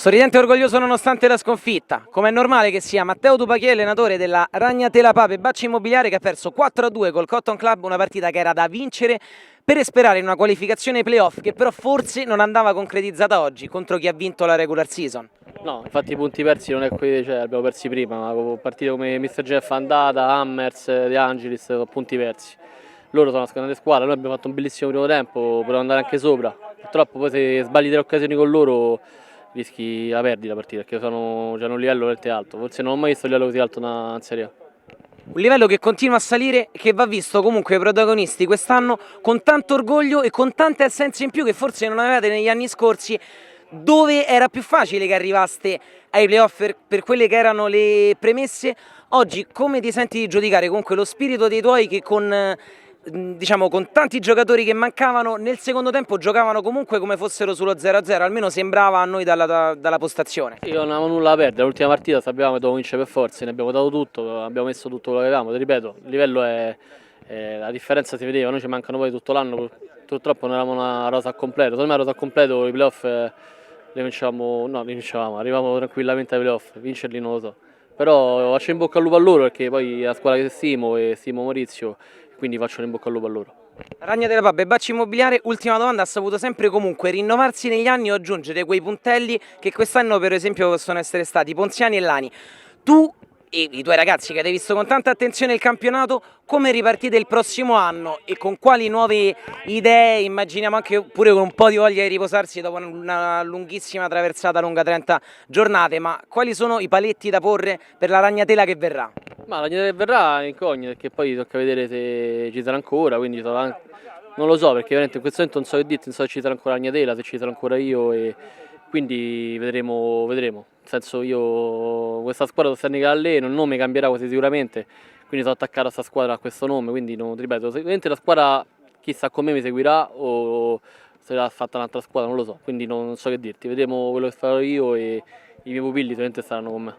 Sorridente e orgoglioso nonostante la sconfitta, come è normale che sia, Matteo Tupacchia, allenatore della Ragnatela Pape Bacci Immobiliare, che ha perso 4-2 col Cotton Club, una partita che era da vincere per sperare in una qualificazione ai playoff che però forse non andava concretizzata oggi contro chi ha vinto la regular season. No, infatti i punti persi non è quelli, cioè, abbiamo persi prima, ma con partite come Mr. Jeff Andata, Hammers, De Angelis, sono punti persi. Loro sono una grande squadra, noi abbiamo fatto un bellissimo primo tempo, potevamo andare anche sopra. Purtroppo poi se sbagli delle occasioni con loro rischi la perdi la partita, perché hanno un livello veramente alto. Forse non ho mai visto un livello così alto in Serie A. Un livello che continua a salire e che va visto comunque i protagonisti quest'anno con tanto orgoglio e con tante assenze in più che forse non avevate negli anni scorsi, dove era più facile che arrivaste ai playoff per quelle che erano le premesse. Oggi come ti senti di giudicare comunque lo spirito dei tuoi che diciamo, con tanti giocatori che mancavano nel secondo tempo giocavano comunque come fossero sullo 0-0, almeno sembrava a noi dalla postazione? Io non avevo nulla da perdere, l'ultima partita sapevamo che dovevamo vincere per forza, ne abbiamo dato tutto, abbiamo messo tutto quello che avevamo, ti ripeto, il livello la differenza si vedeva, noi ci mancano poi tutto l'anno, purtroppo non eravamo una rosa al completo, secondo me a rosa al completo i playoff li vincevamo, no, li vincevamo, arrivavamo tranquillamente ai playoff, vincerli non lo so, però faccio in bocca al lupo a loro perché poi è la squadra che stimo e stimo Maurizio, quindi faccio in bocca al lupo a loro. Ragnatela Pape Bacci Immobiliare, ultima domanda, ha saputo sempre comunque rinnovarsi negli anni o aggiungere quei puntelli che quest'anno per esempio possono essere stati Ponziani e Lani. Tu e i tuoi ragazzi che avete visto con tanta attenzione il campionato, come ripartite il prossimo anno e con quali nuove idee, immaginiamo anche pure con un po' di voglia di riposarsi dopo una lunghissima traversata lunga 30 giornate, ma quali sono i paletti da porre per la Ragnatela che verrà? Ma la Niente verrà è incognita perché poi tocca vedere se ci sarà ancora, quindi non lo so perché veramente in questo momento non so che dirti, non so se ci sarà ancora Agnatela, se ci sarà ancora io e quindi vedremo. Nel senso io questa squadra sto anni che alleno, il nome cambierà quasi sicuramente, quindi sono attaccato a questa squadra a questo nome, quindi non, ti ripeto, sicuramente la squadra chissà con me mi seguirà o se l'ha fatta un'altra squadra, non lo so, quindi non so che dirti, vedremo quello che farò io e i miei pupilli sicuramente saranno con me.